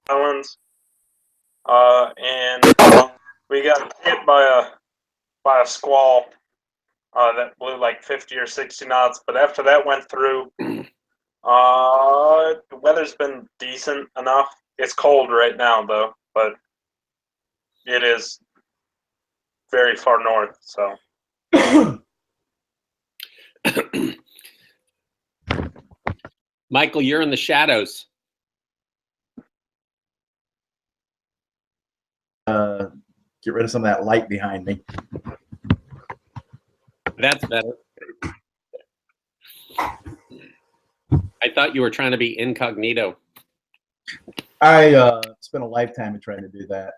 Islands, and we got hit by a squall that blew like 50 or 60 knots. But after that went through, the weather's been decent enough. It's cold right now though, but it is very far north. So. Michael, you're in the shadows. Get rid of some of that light behind me. That's better. I thought you were trying to be incognito. I spent a lifetime of trying to do that,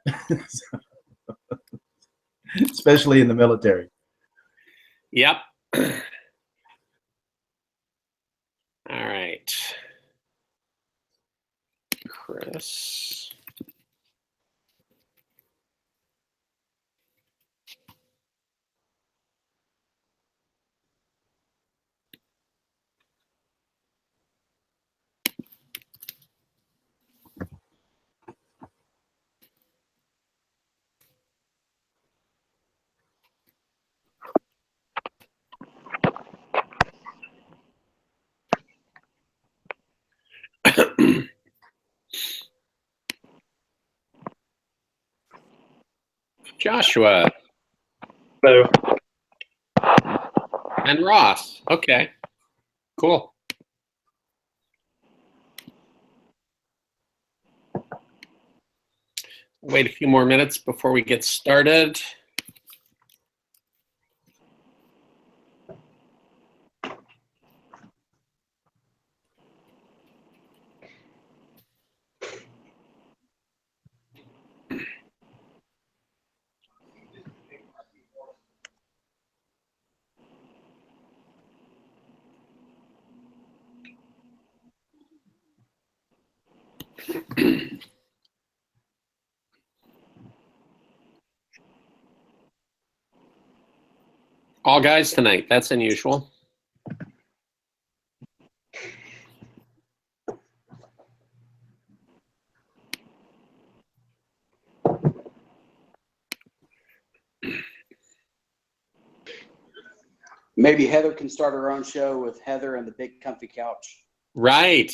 especially in the military. Yep. All right. Chris. Joshua. Hello. And Ross. Okay. Cool. Wait a few more minutes before we get started. All guys tonight. That's unusual. Maybe Heather can start her own show with Heather and the Big Comfy Couch. Right.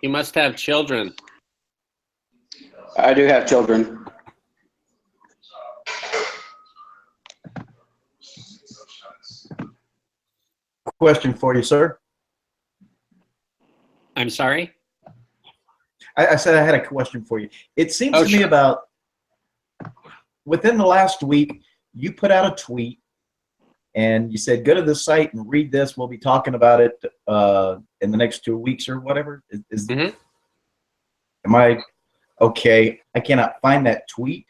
You must have children. I do have children. Question for you, sir. I'm sorry? I said I had a question for you. It seems to me Sure. about within the last week, you put out a tweet and you said, go to this site and read this. We'll be talking about it in the next 2 weeks or whatever. Am I okay? I cannot find that tweet.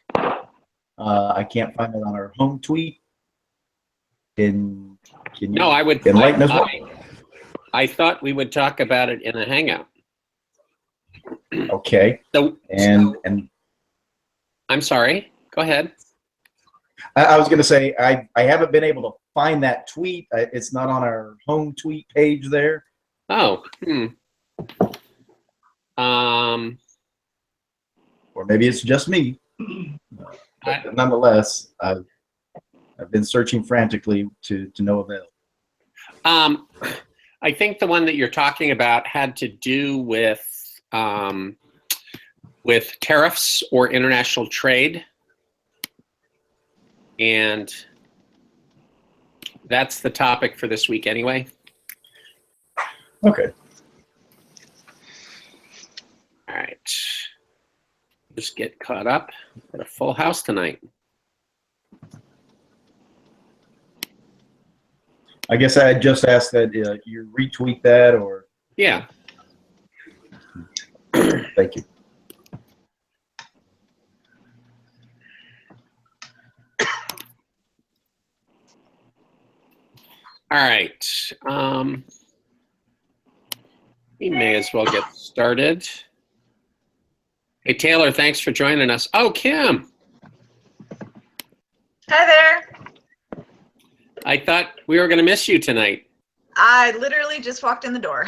I can't find it on our home tweet. Can you No, I would. enlighten us? I thought we would talk about it in a Hangout. Okay. So, And I'm sorry. Go ahead. I was going to say I haven't been able to find that tweet. It's not on our home tweet page there. Oh. Or maybe it's just me. But nonetheless, I've been searching frantically to no avail. I think the one that you're talking about had to do with tariffs or international trade. And that's the topic for this week anyway. Okay. All right. Just get caught up. Got a full house tonight. I guess I had just asked that you retweet that or. Yeah. Thank you. All right. We may as well get started. Hey, Taylor, thanks for joining us. Oh, Kim. Hi there. I thought we were going to miss you tonight. I literally just walked in the door.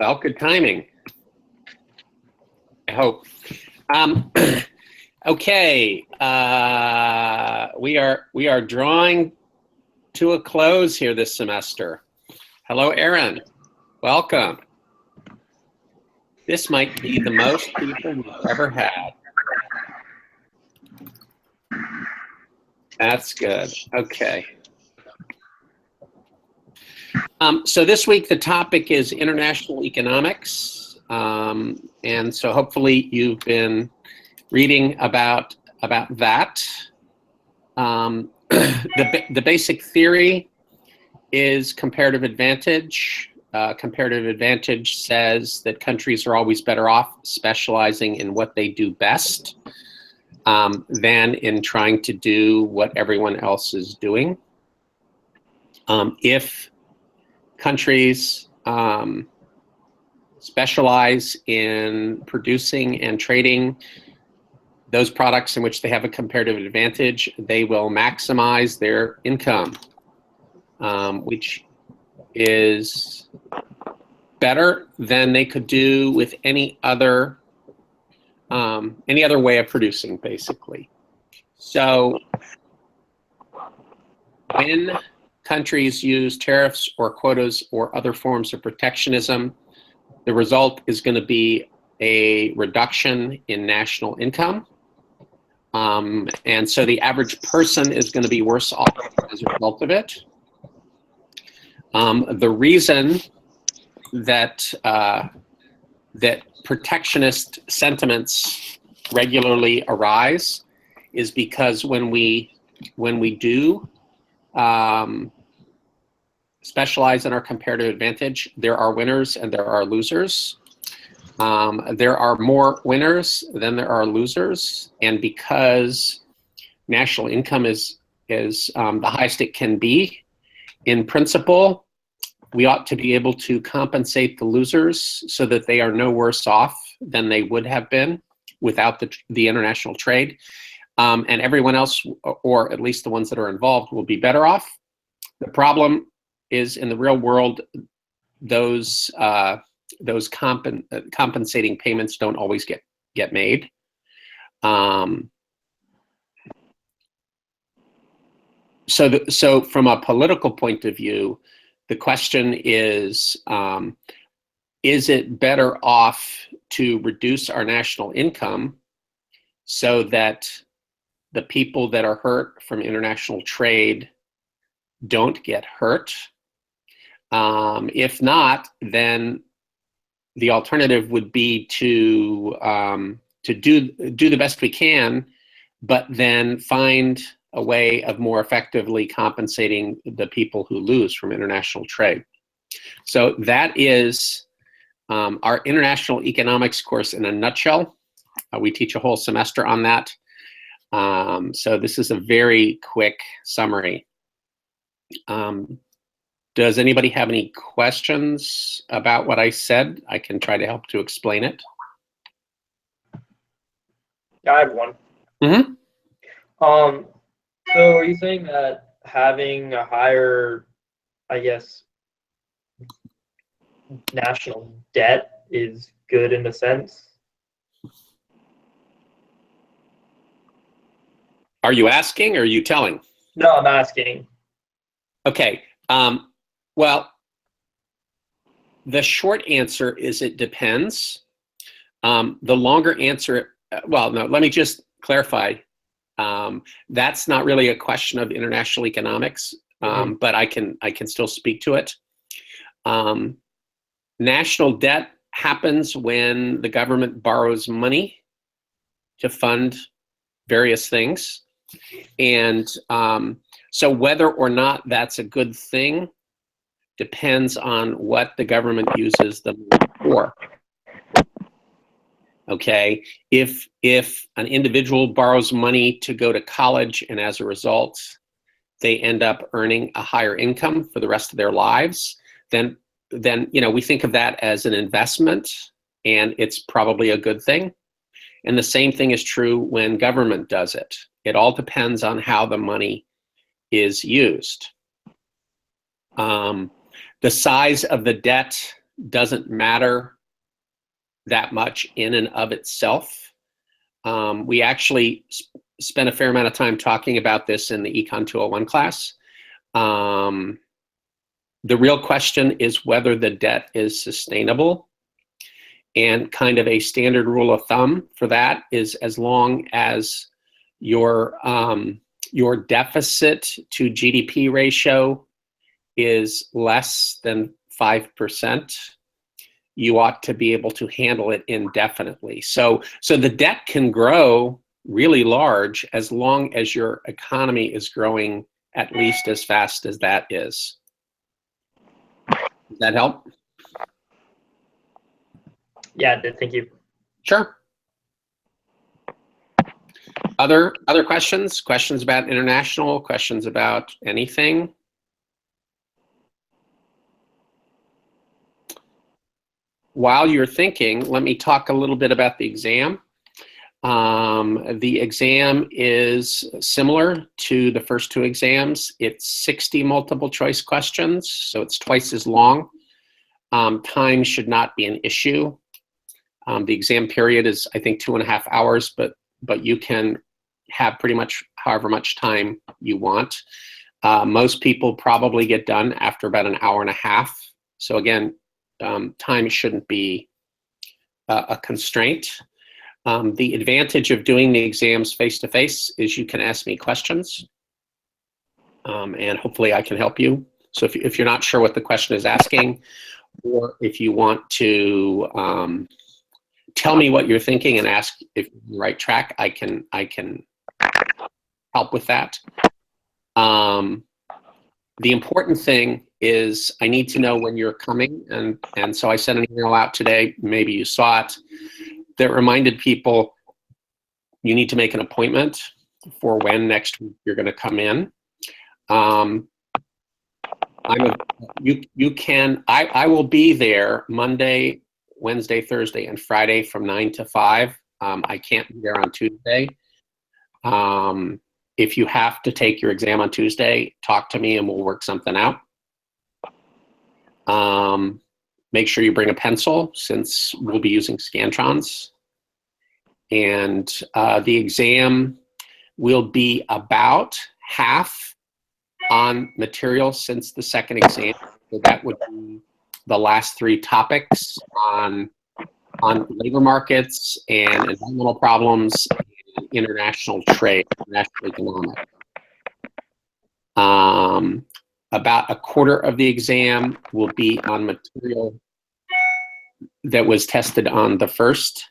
Well, good timing. I hope. Okay, we are drawing to a close here this semester. Hello, Aaron. Welcome. This might be the most people we've ever had. That's good. Okay. So this week the topic is international economics, and so hopefully you've been reading about that. The basic theory is comparative advantage. Comparative advantage says that countries are always better off specializing in what they do best than in trying to do what everyone else is doing. If countries specialize in producing and trading those products in which they have a comparative advantage, they will maximize their income, which is better than they could do with any other way of producing, basically. So when countries use tariffs or quotas or other forms of protectionism, the result is going to be a reduction in national income. And so the average person is going to be worse off as a result of it. The reason that that protectionist sentiments regularly arise is because when we do specialize in our comparative advantage, there are winners and there are losers. There are more winners than there are losers, and because national income is the highest it can be, in principle, we ought to be able to compensate the losers so that they are no worse off than they would have been without the international trade, and everyone else, or at least the ones that are involved, will be better off. The problem is, in the real world, those compensating payments don't always get made. So from a political point of view, the question is it better off to reduce our national income so that the people that are hurt from international trade don't get hurt? If not, then the alternative would be to do the best we can, but then find a way of more effectively compensating the people who lose from international trade. So that is our international economics course in a nutshell. We teach a whole semester on that. So this is a very quick summary. Does anybody have any questions about what I said? I can try to help to explain it. Yeah, I have one. Mm-hmm. So are you saying that having a higher, I guess, national debt is good in a sense? Are you asking or are you telling? No, I'm asking. Okay. Well, the short answer is it depends. The longer answer, well, no, let me just clarify. That's not really a question of international economics, but I can still speak to it. National debt happens when the government borrows money to fund various things. And so whether or not that's a good thing depends on what the government uses the money for. Okay, if an individual borrows money to go to college and as a result they end up earning a higher income for the rest of their lives, then we think of that as an investment and it's probably a good thing. And the same thing is true when government does it. It all depends on how the money is used. The size of the debt doesn't matter that much in and of itself. We actually spent a fair amount of time talking about this in the Econ 201 class. The real question is whether the debt is sustainable. And kind of a standard rule of thumb for that is as long as your deficit to GDP ratio is less than 5%, you ought to be able to handle it indefinitely. So the debt can grow really large as long as your economy is growing at least as fast as that is. Does that help? Yeah, it did. Thank you. Sure. Other questions? Questions about international? Questions about anything? While you're thinking, let me talk a little bit about the exam. The exam is similar to the first two exams. It's 60 multiple choice questions, so it's twice as long. Time should not be an issue. The exam period is, I think, 2.5 hours, but you can have pretty much however much time you want. Most people probably get done after about an hour and a half. So again, time shouldn't be a constraint. The advantage of doing the exams face-to-face is you can ask me questions, and hopefully I can help you. So if you're not sure what the question is asking, or if you want to tell me what you're thinking and ask if you're on the right track, I can help with that. The important thing is I need to know when you're coming, and so I sent an email out today, maybe you saw it, that reminded people you need to make an appointment for when next week you're going to come in. I will be there Monday, Wednesday, Thursday, and Friday from 9 to 5. I can't be there on Tuesday. If you have to take your exam on Tuesday, talk to me and we'll work something out. Make sure you bring a pencil since we'll be using Scantrons. And the exam will be about half on material since the second exam. So that would be the last 3 topics on labor markets and environmental problems and international trade, international economics. About a quarter of the exam will be on material that was tested on the first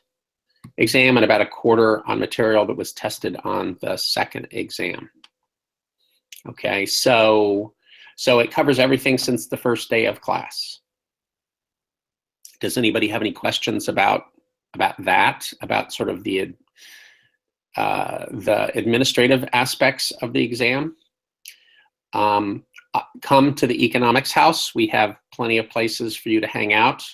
exam, and about a quarter on material that was tested on the second exam. Okay, so it covers everything since the first day of class. Does anybody have any questions about that, about sort of the administrative aspects of the exam? Come to the economics house. We have plenty of places for you to hang out,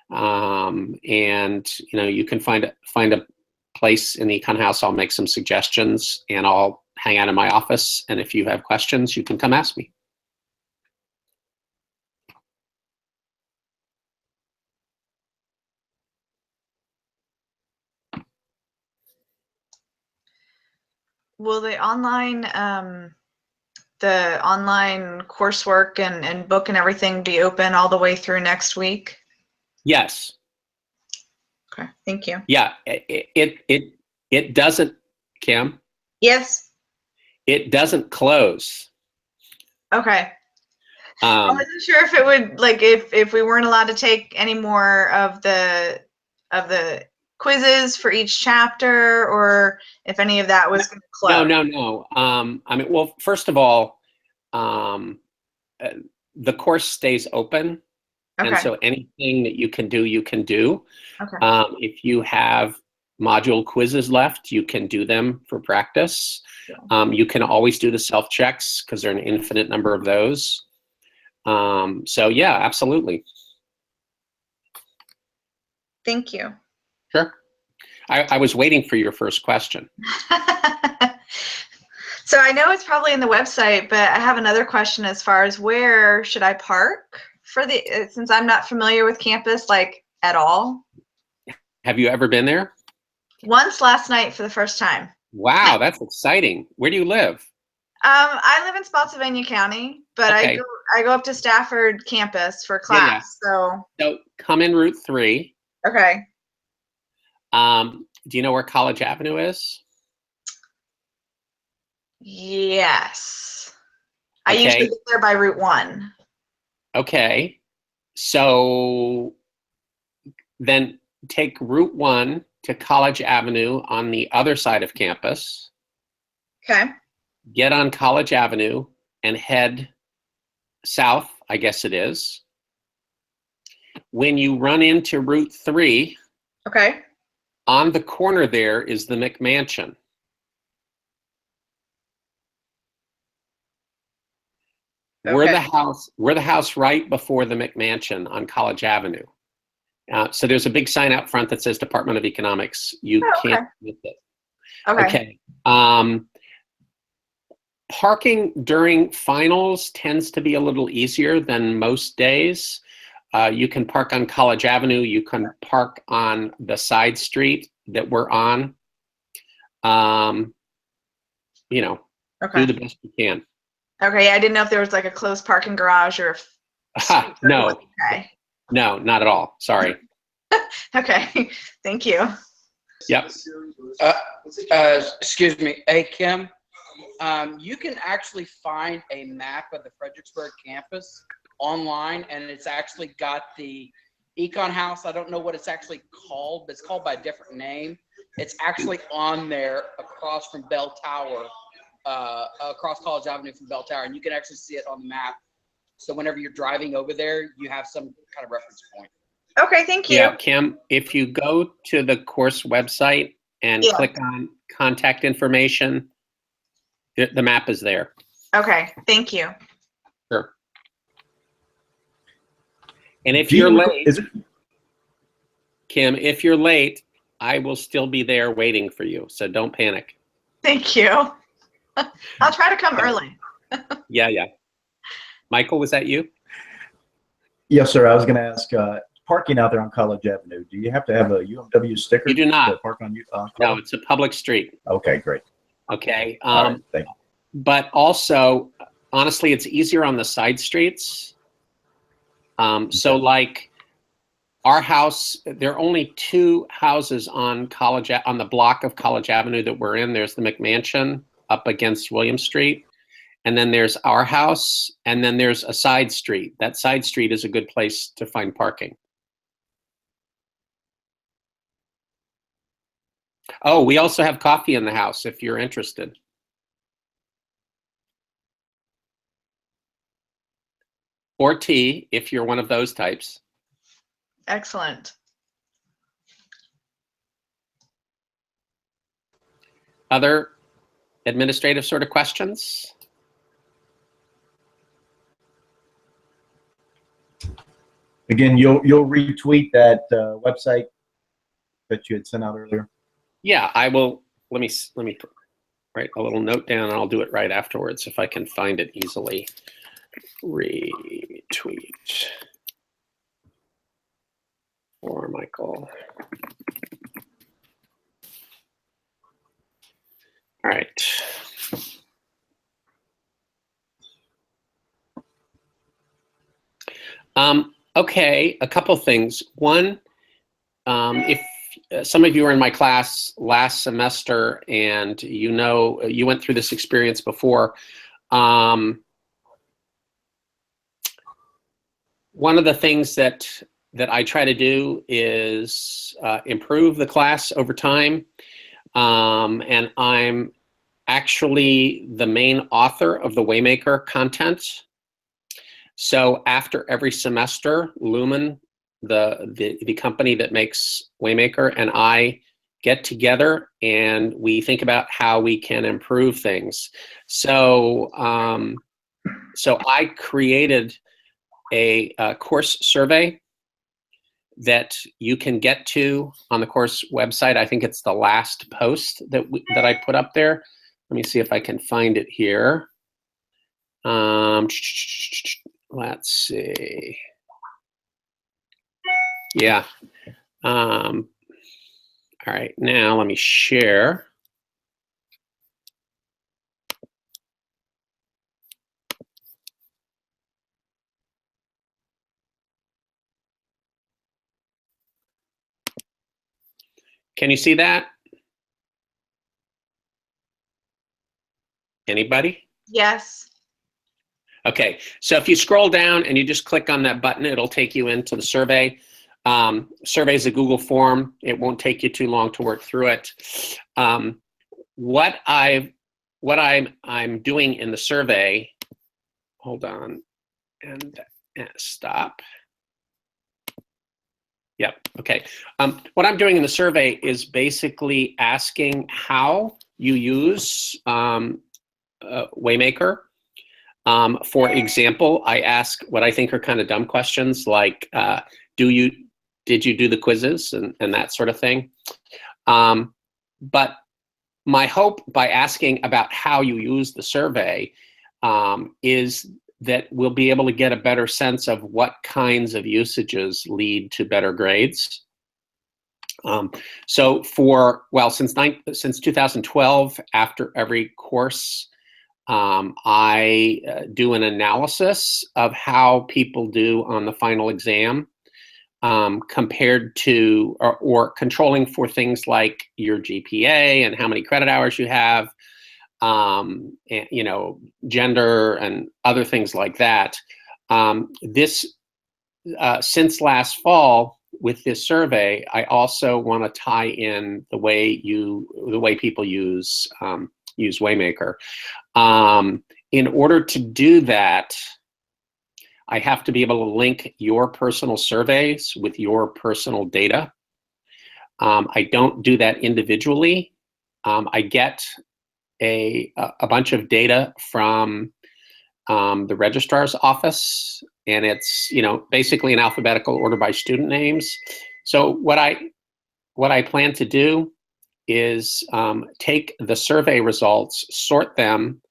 and you can find a place in the econ house. I'll make some suggestions, and I'll hang out in my office. And if you have questions, you can come ask me. Will the online coursework and book and everything be open all the way through next week? Yes. Okay, thank you. Yeah, it doesn't, Kim. Yes. It doesn't close. Okay. I wasn't sure if it would, like, if we weren't allowed to take any more of the quizzes for each chapter, or if any of that was going to close. No. I mean, well, first of all, the course stays open. Okay. And so anything that you can do, you can do. Okay. If you have module quizzes left, you can do them for practice. Yeah. You can always do the self-checks because there are an infinite number of those. So yeah, absolutely. Thank you. Sure. I was waiting for your first question. So I know it's probably in the website, but I have another question as far as where should I park for since I'm not familiar with campus like at all. Have you ever been there? Once last night for the first time. Wow, that's exciting. Where do you live? I live in Spotsylvania County, but Okay. I go up to Stafford campus for Yeah, yeah. class. So So come in Route 3. okay. Do you know where College Avenue is? Yes. I Okay. usually get there by Route 1. Okay. So then take Route 1 to College Avenue on the other side of campus. Okay. Get on College Avenue and head south, I guess it is. When you run into Route 3, Okay. on the corner there is the McMansion. We're the house right before the McMansion on College Avenue. So there's a big sign out front that says Department of Economics. You can't miss it. Okay. Parking during finals tends to be a little easier than most days. You can park on College Avenue. You can park on the side street that we're on. You know, do the best you can. Okay. I didn't know if there was like a closed parking garage or if No. Okay. No, not at all. Sorry. Okay. Thank you. Yep. Excuse me. Hey, Kim, you can actually find a map of the Fredericksburg campus online, and it's actually got the Econ House. I don't know what it's actually called, but it's called by a different name. It's actually on there across from Bell Tower, across College Avenue from Bell Tower, and you can actually see it on the map. So whenever you're driving over there, you have some kind of reference point. Okay, thank you. Yeah, Kim, if you go to the course website and click on contact information, the map is there. Okay, thank you. Sure. And if you're late, Kim, if you're late, I will still be there waiting for you. So don't panic. Thank you. I'll try to come early. Yeah, yeah. Michael, was that you? Yes, sir. I was going to ask, parking out there on College Avenue, do you have to have a UMW sticker? You do not. To park on No, it's a public street. Okay, great. Okay. All right, thank you. But also, honestly, it's easier on the side streets. So like our house, there are only 2 houses on the block of College Avenue that we're in. There's the McMansion up against William Street. And then there's our house, and then there's a side street. That side street is a good place to find parking. Oh, we also have coffee in the house if you're interested. Or tea, if you're one of those types. Excellent. Other administrative sort of questions? Again, you'll retweet that website that you had sent out earlier. Yeah, I will. Let me write a little note down, and I'll do it right afterwards if I can find it easily. Retweet for Michael. All right. Okay, a couple things. One, if some of you were in my class last semester and you know you went through this experience before, one of the things that I try to do is improve the class over time, and I'm actually the main author of the Waymaker content. So after every semester, Lumen, the company that makes Waymaker, and I get together and we think about how we can improve things. So so I created a course survey that you can get to on the course website. I think it's the last post that I put up there. let me see if I can find it here. Let's see. Yeah. All right, now let me share. Can you see that? Anybody? Yes. Okay, so if you scroll down and you just click on that button, it'll take you into the survey. Survey is a Google form. It won't take you too long to work through it. What I'm doing in the survey, hold on, and stop. Yep, okay. What I'm doing in the survey is basically asking how you use Waymaker. For example, I ask what I think are kind of dumb questions like, did you do the quizzes and that sort of thing? But my hope by asking about how you use the survey is that we'll be able to get a better sense of what kinds of usages lead to better grades. So since 2012, after every course, I do an analysis of how people do on the final exam compared to, or controlling for things like your GPA and how many credit hours you have, and, you know, gender and other things like that. Since last fall, with this survey, I also want to tie in the way people use Waymaker. In order to do that, I have to be able to link your personal surveys with your personal data. I don't do that individually. I get a bunch of data from the registrar's office, and it's, you know, basically in alphabetical order by student names. So what I plan to do is take the survey results, sort them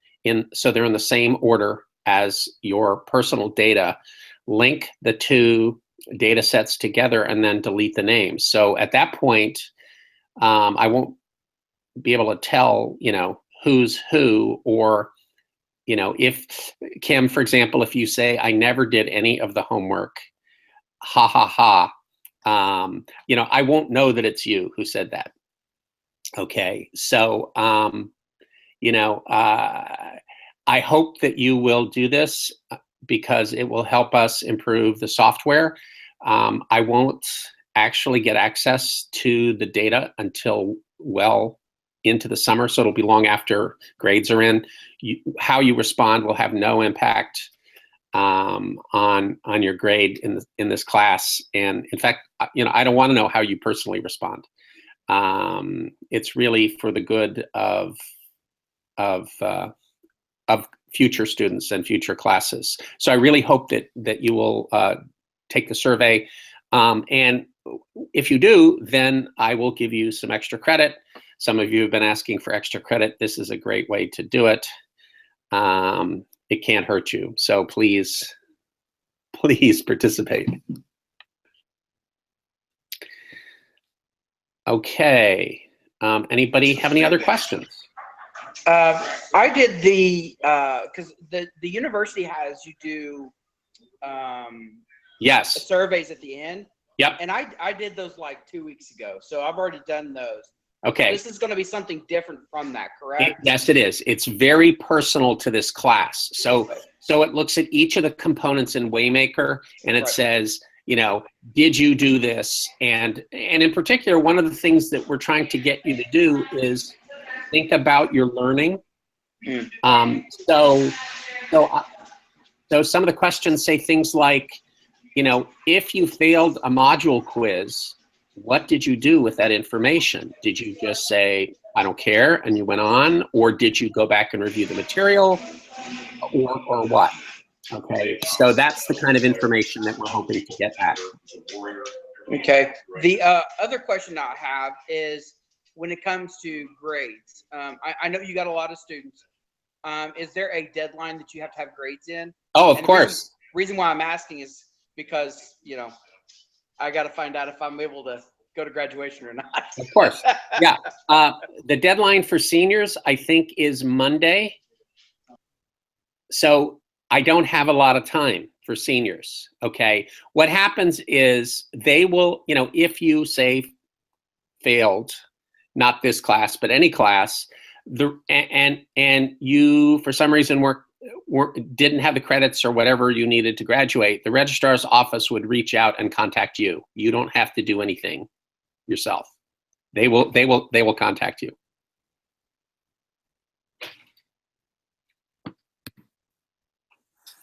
so they're in the same order as your personal data, link the two data sets together, and then delete the names. So at that point, I won't be able to tell, you know, who's who, or, you know, if Kim, for example, if you say, I never did any of the homework, ha ha ha, you know, I won't know that it's you who said that. Okay, so, you know, I hope that you will do this because it will help us improve the software. I won't actually get access to the data until well into the summer, so it'll be long after grades are in. How you respond will have no impact on your grade in this class. And in fact, you know, I don't want to know how you personally respond. It's really for the good of future students and future classes. So I really hope that you will take the survey. And if you do, then I will give you some extra credit. Some of you have been asking for extra credit. This is a great way to do it. It can't hurt you. So please participate. Okay. Anybody have any other questions? I did because the university has you do Yes. surveys at the end. Yep. And I did those like 2 weeks ago, so I've already done those. Okay. This is going to be something different from that, correct? Yes, it is. It's very personal to this class. So it looks at each of the components in Waymaker, and it says, you know, did you do this? And in particular, one of the things that we're trying to get you to do is think about your learning. So some of the questions say things like, you know, if you failed a module quiz, what did you do with that information? Did you just say, I don't care, and you went on? Or did you go back and review the material, or what? Okay, so that's the kind of information that we're hoping to get at. Okay. The other question I have is, when it comes to grades, I know you got a lot of students. Is there a deadline that you have to have grades in? Oh, of And the course. reason why I'm asking is because, I got to find out if I'm able to go to graduation or not. Of course. Yeah. The deadline for seniors, I think, is Monday. So I don't have a lot of time for seniors. Okay. What happens is they will, if you say failed, not this class, but any class, and you for some reason didn't have the credits or whatever you needed to graduate, the registrar's office would reach out and contact you. You don't have to do anything yourself. They will contact you.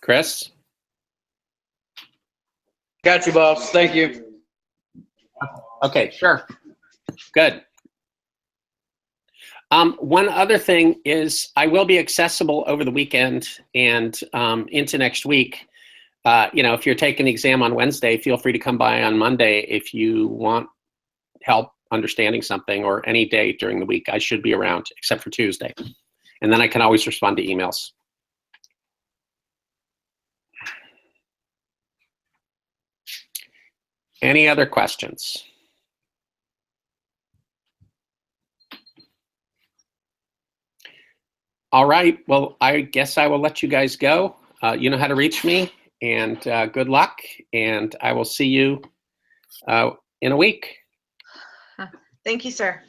Chris? Got you, boss. Thank you. Okay, sure. Good. One other thing is I will be accessible over the weekend and into next week. If you're taking the exam on Wednesday, feel free to come by on Monday if you want help understanding something, or any day during the week. I should be around, except for Tuesday. And then I can always respond to emails. Any other questions? All right. Well, I guess I will let you guys go. You know how to reach me, and good luck. And I will see you in a week. Thank you, sir.